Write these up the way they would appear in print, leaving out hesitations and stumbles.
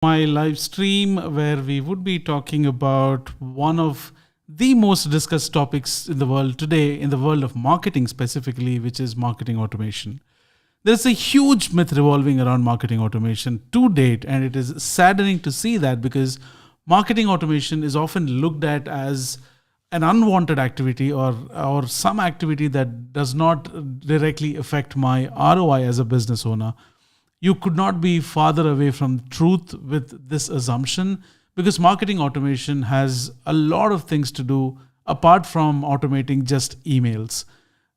My live stream where we would be talking about one of the most discussed topics in the world today, in the world of marketing specifically, which is marketing automation. There's a huge myth revolving around marketing automation to date, and it is saddening to see that because marketing automation is often looked at as an unwanted activity or some activity that does not directly affect my ROI as a business owner. You could not be farther away from truth with this assumption because marketing automation has a lot of things to do apart from automating just emails.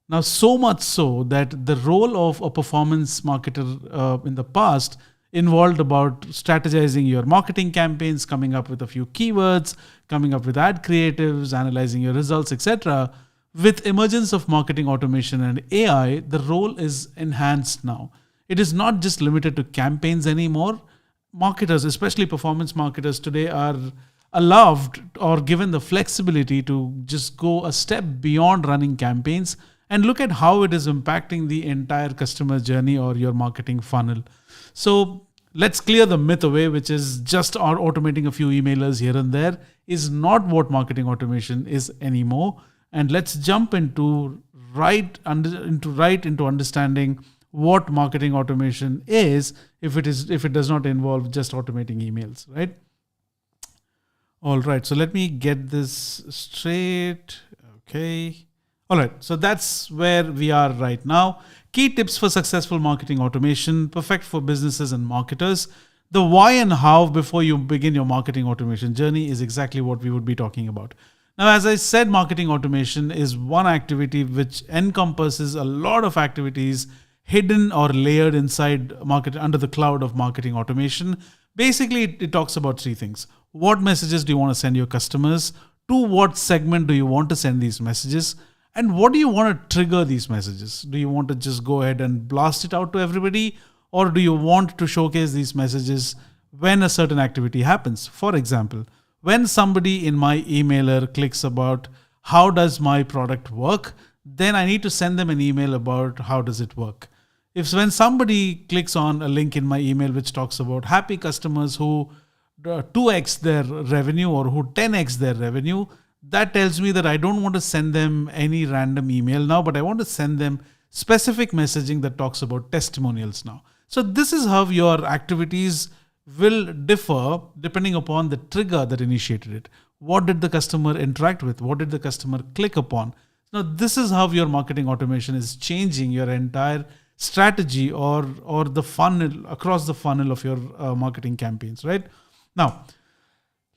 Now, so much so that the role of a performance marketer in the past involved about strategizing your marketing campaigns, coming up with a few keywords, coming up with ad creatives, analyzing your results, etc. With emergence of marketing automation and AI, the role is enhanced now. It is not just limited to campaigns anymore. Marketers, especially performance marketers today, are allowed or given the flexibility to just go a step beyond running campaigns and look at how it is impacting the entire customer journey or your marketing funnel. So let's clear the myth away, which is just automating a few emailers here and there is not what marketing automation is anymore. And let's jump into into understanding what marketing automation is if it does not involve just automating emails, right? All right, so let me get this straight. Okay. All right, so that's where we are right now. Key tips for successful marketing automation, perfect for businesses and marketers. The why and how before you begin your marketing automation journey is exactly what we would be talking about. Now, as I said, marketing automation is one activity which encompasses a lot of activities hidden or layered inside market under the cloud of marketing automation. Basically, it talks about three things. What messages do you want to send your customers? To what segment do you want to send these messages? And what do you want to trigger these messages? Do you want to just go ahead and blast it out to everybody? Or do you want to showcase these messages when a certain activity happens? For example, when somebody in my emailer clicks about how does my product work, then I need to send them an email about how does it work. If when somebody clicks on a link in my email which talks about happy customers who 2x their revenue or who 10x their revenue, that tells me that I don't want to send them any random email now, but I want to send them specific messaging that talks about testimonials now. So this is how your activities will differ depending upon the trigger that initiated it. What did the customer interact with? What did the customer click upon? Now, this is how your marketing automation is changing your entire strategy or the funnel across the funnel of your marketing campaigns, right? Now,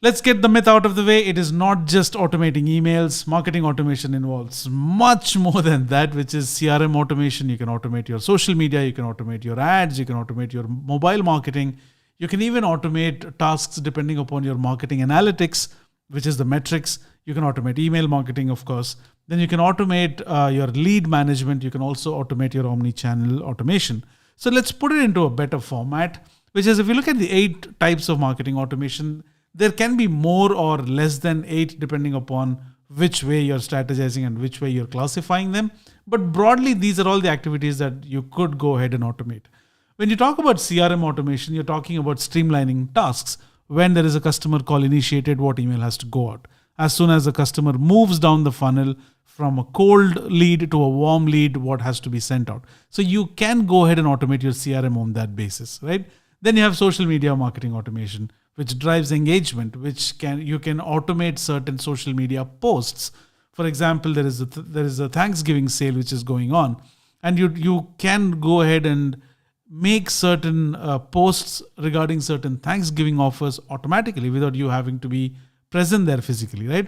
let's get the myth out of the way. It is not just automating emails. Marketing automation involves much more than that, which is CRM automation. You can automate your social media. You can automate your ads. You can automate your mobile marketing. You can even automate tasks depending upon your marketing analytics, which is the metrics. You can automate email marketing, of course. Then you can automate your lead management. You can also automate your omni-channel automation. So let's put it into a better format, which is if you look at the 8 types of marketing automation, there can be more or less than 8 depending upon which way you're strategizing and which way you're classifying them. But broadly, these are all the activities that you could go ahead and automate. When you talk about CRM automation, you're talking about streamlining tasks. When there is a customer call initiated, what email has to go out? As soon as the customer moves down the funnel from a cold lead to a warm lead, what has to be sent out? So you can go ahead and automate your CRM on that basis, right? Then you have social media marketing automation, which drives engagement, you can automate certain social media posts. For example, there is a Thanksgiving sale which is going on, and you can go ahead and make certain posts regarding certain Thanksgiving offers automatically without you having to be present there physically, right?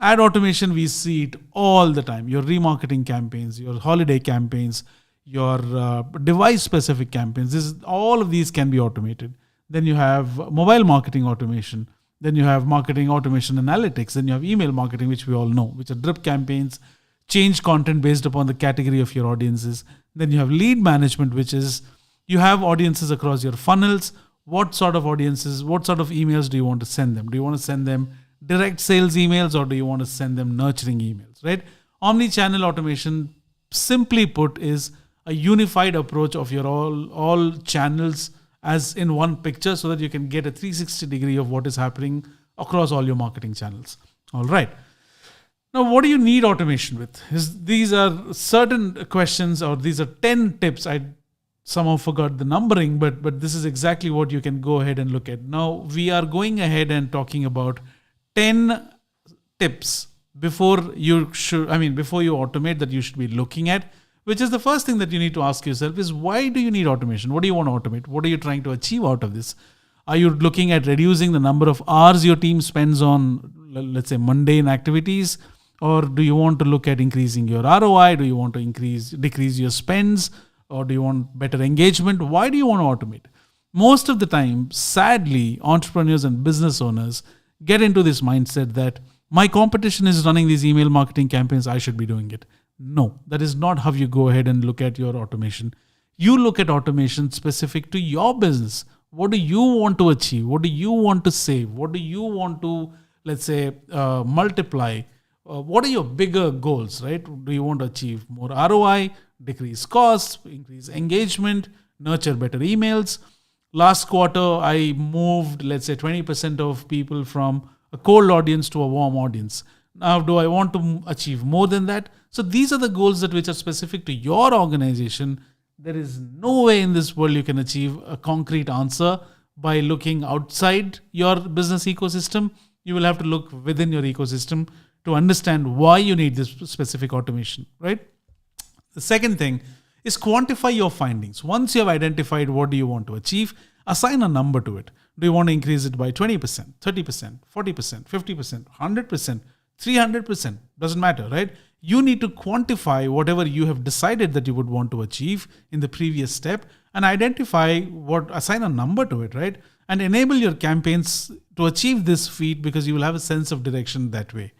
Ad automation, we see it all the time. Your remarketing campaigns, your holiday campaigns, your device-specific campaigns. All of these can be automated. Then you have mobile marketing automation. Then you have marketing automation analytics. Then you have email marketing, which we all know, which are drip campaigns, change content based upon the category of your audiences. Then you have lead management, which is you have audiences across your funnels. What sort of audiences, what sort of emails do you want to send them? Do you want to send them direct sales emails or do you want to send them nurturing emails, right? Omni-channel automation, simply put, is a unified approach of your all channels as in one picture so that you can get a 360 degree of what is happening across all your marketing channels. All right. Now, what do you need automation with? These are certain questions, or these are 10 tips. I somehow forgot the numbering, but this is exactly what you can go ahead and look at. Now, we are going ahead and talking about 10 tips before you automate, that you should be looking at, which is the first thing that you need to ask yourself is, why do you need automation? What do you want to automate? What are you trying to achieve out of this? Are you looking at reducing the number of hours your team spends on, let's say, mundane activities? Or do you want to look at increasing your ROI? Do you want to decrease your spends? Or do you want better engagement? Why do you want to automate? Most of the time, sadly, entrepreneurs and business owners get into this mindset that my competition is running these email marketing campaigns, I should be doing it. No, that is not how you go ahead and look at your automation. You look at automation specific to your business. What do you want to achieve? What do you want to save? What do you want to, let's say, multiply? What are your bigger goals, right? Do you want to achieve more ROI, decrease costs, increase engagement, nurture better emails? Last quarter, I moved, let's say, 20% of people from a cold audience to a warm audience. Now, do I want to achieve more than that? So these are the goals which are specific to your organization. There is no way in this world you can achieve a concrete answer by looking outside your business ecosystem. You will have to look within your ecosystem to understand why you need this specific automation, right? The second thing is quantify your findings. Once you have identified what do you want to achieve, assign a number to it. Do you want to increase it by 20%, 30%, 40%, 50%, 100%, 300%? Doesn't matter, right? You need to quantify whatever you have decided that you would want to achieve in the previous step and identify assign a number to it, right? And enable your campaigns to achieve this feat because you will have a sense of direction that way.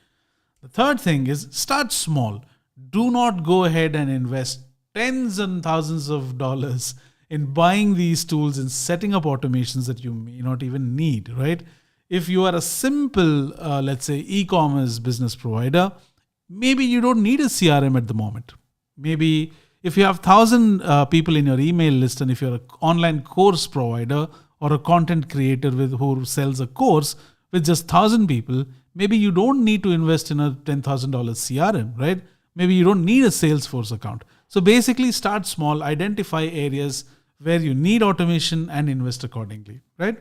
The third thing is start small. Do not go ahead and invest tens and thousands of dollars in buying these tools and setting up automations that you may not even need, right? If you are a simple, let's say, e-commerce business provider, maybe you don't need a CRM at the moment. Maybe if you have 1,000 people in your email list, and if you're an online course provider or a content creator who sells a course with just 1,000 people, maybe you don't need to invest in a $10,000 CRM, right? Maybe you don't need a Salesforce account. So basically start small, identify areas where you need automation and invest accordingly, right?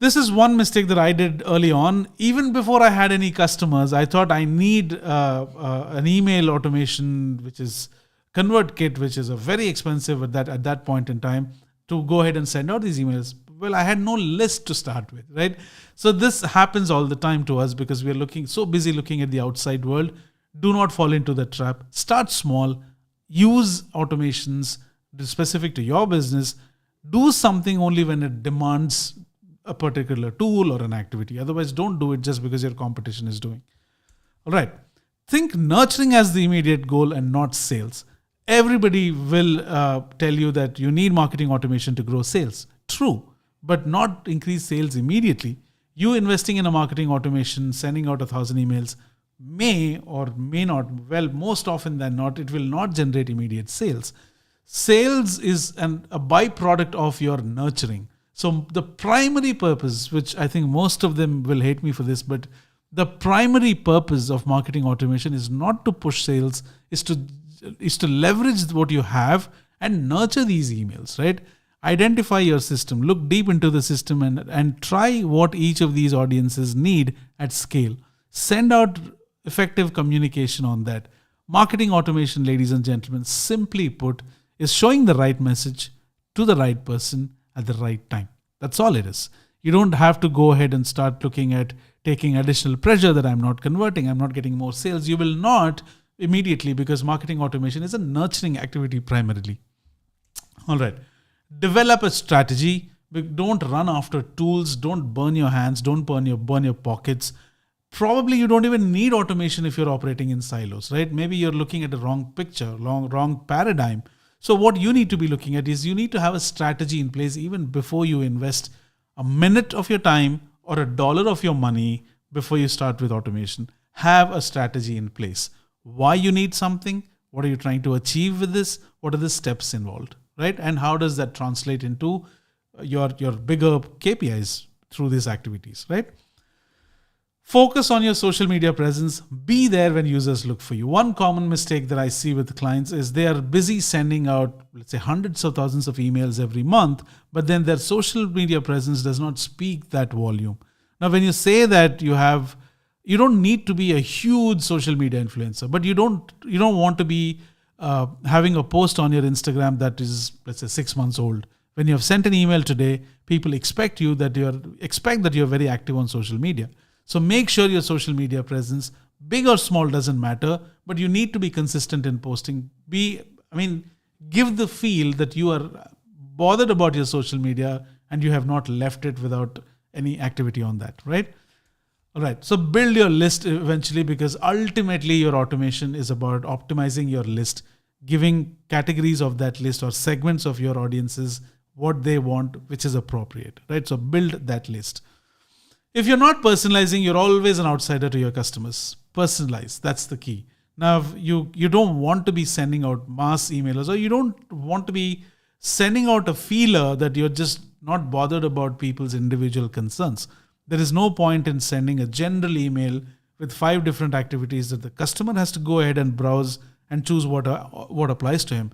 This is one mistake that I did early on. Even before I had any customers, I thought I need an email automation, which is ConvertKit, which is a very expensive at that point in time, to go ahead and send out these emails. Well, I had no list to start with, right? So this happens all the time to us because we are so busy looking at the outside world. Do not fall into the trap. Start small. Use automations specific to your business. Do something only when it demands a particular tool or an activity. Otherwise, don't do it just because your competition is doing. All right. Think nurturing as the immediate goal and not sales. Everybody will tell you that you need marketing automation to grow sales. True, but not increase sales immediately. You investing in a marketing automation, sending out 1,000 emails may or may not, well, most often than not, it will not generate immediate sales. Sales is a byproduct of your nurturing. So the primary purpose, which I think most of them will hate me for this, but the primary purpose of marketing automation is not to push sales, is to leverage what you have and nurture these emails, right? Identify your system, look deep into the system and try what each of these audiences need at scale. Send out effective communication on that. Marketing automation, ladies and gentlemen, simply put, is showing the right message to the right person at the right time. That's all it is. You don't have to go ahead and start looking at taking additional pressure that I'm not converting, I'm not getting more sales. You will not immediately, because marketing automation is a nurturing activity primarily. All right. Develop a strategy. Don't run after tools. Don't burn your hands. Don't burn your pockets. Probably you don't even need automation if you're operating in silos, right? Maybe you're looking at the wrong picture, wrong paradigm. So what you need to be looking at is you need to have a strategy in place even before you invest a minute of your time or $1 of your money before you start with automation. Have a strategy in place. Why you need something? What are you trying to achieve with this? What are the steps involved, right? And how does that translate into your bigger KPIs through these activities, right? Focus on your social media presence. Be there when users look for you. One common mistake that I see with clients is they are busy sending out, let's say, hundreds of thousands of emails every month, but then their social media presence does not speak that volume. Now, when you say that you don't need to be a huge social media influencer, but you don't want to be having a post on your Instagram that is, let's say, 6 months old. When you have sent an email today, people expect that you're very active on social media. So make sure your social media presence, big or small, doesn't matter, but you need to be consistent in posting. Give the feel that you are bothered about your social media and you have not left it without any activity on that, right? All right. So build your list eventually, because ultimately your automation is about optimizing your list, giving categories of that list or segments of your audiences what they want, which is appropriate, right? So build that list. If you're not personalizing, you're always an outsider to your customers. Personalize. That's the key. Now, you don't want to be sending out mass emailers, or you don't want to be sending out a feeler that you're just not bothered about people's individual concerns. There is no point in sending a general email with 5 different activities that the customer has to go ahead and browse and choose what applies to him.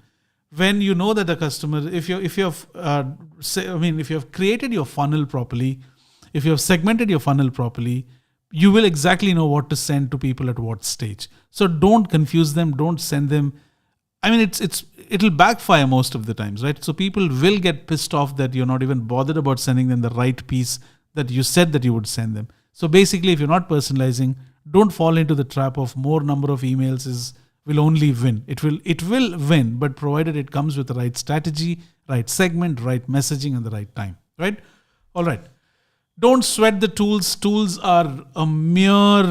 When you know that the customer, if you have created your funnel properly, if you have segmented your funnel properly, you will exactly know what to send to people at what stage. So don't confuse them. Don't send them. It'll backfire most of the times, right? So people will get pissed off that you're not even bothered about sending them the right piece that you said that you would send them. So basically, if you're not personalizing, don't fall into the trap of more number of emails will only win. It will win, but provided it comes with the right strategy, right segment, right messaging, and the right time, right? All right. Don't sweat the tools. Tools are a mere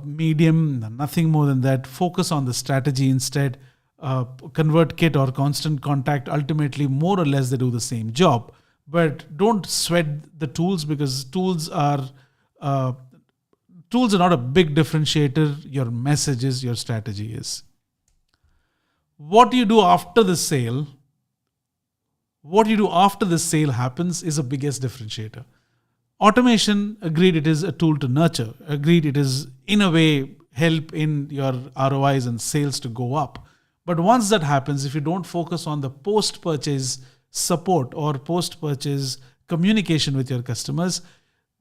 medium, nothing more than that. Focus on the strategy instead. ConvertKit or Constant Contact, ultimately, more or less, they do the same job. But don't sweat the tools, because tools are not a big differentiator. Your message is, your strategy is. What you do after the sale happens is the biggest differentiator. Automation, agreed, it is a tool to nurture. Agreed, it is in a way help in your ROIs and sales to go up. But once that happens, if you don't focus on the post-purchase support or post-purchase communication with your customers,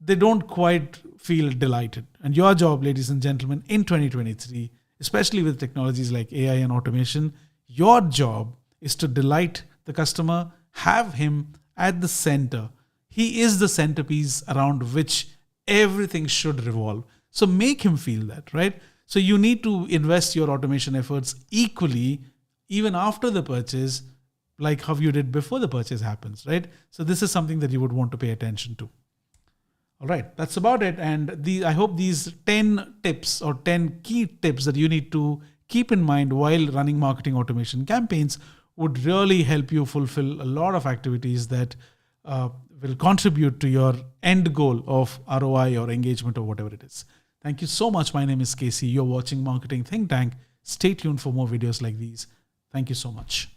they don't quite feel delighted. And your job, ladies and gentlemen, in 2023, especially with technologies like AI and automation, your job is to delight the customer, have him at the center. He is the centerpiece around which everything should revolve. So make him feel that, right? So you need to invest your automation efforts equally, even after the purchase, like how you did before the purchase happens, right? So this is something that you would want to pay attention to. All right, that's about it. And I hope these 10 tips or 10 key tips that you need to keep in mind while running marketing automation campaigns would really help you fulfill a lot of activities that will contribute to your end goal of ROI or engagement or whatever it is. Thank you so much. My name is Casey. You're watching Marketing Think Tank. Stay tuned for more videos like these. Thank you so much.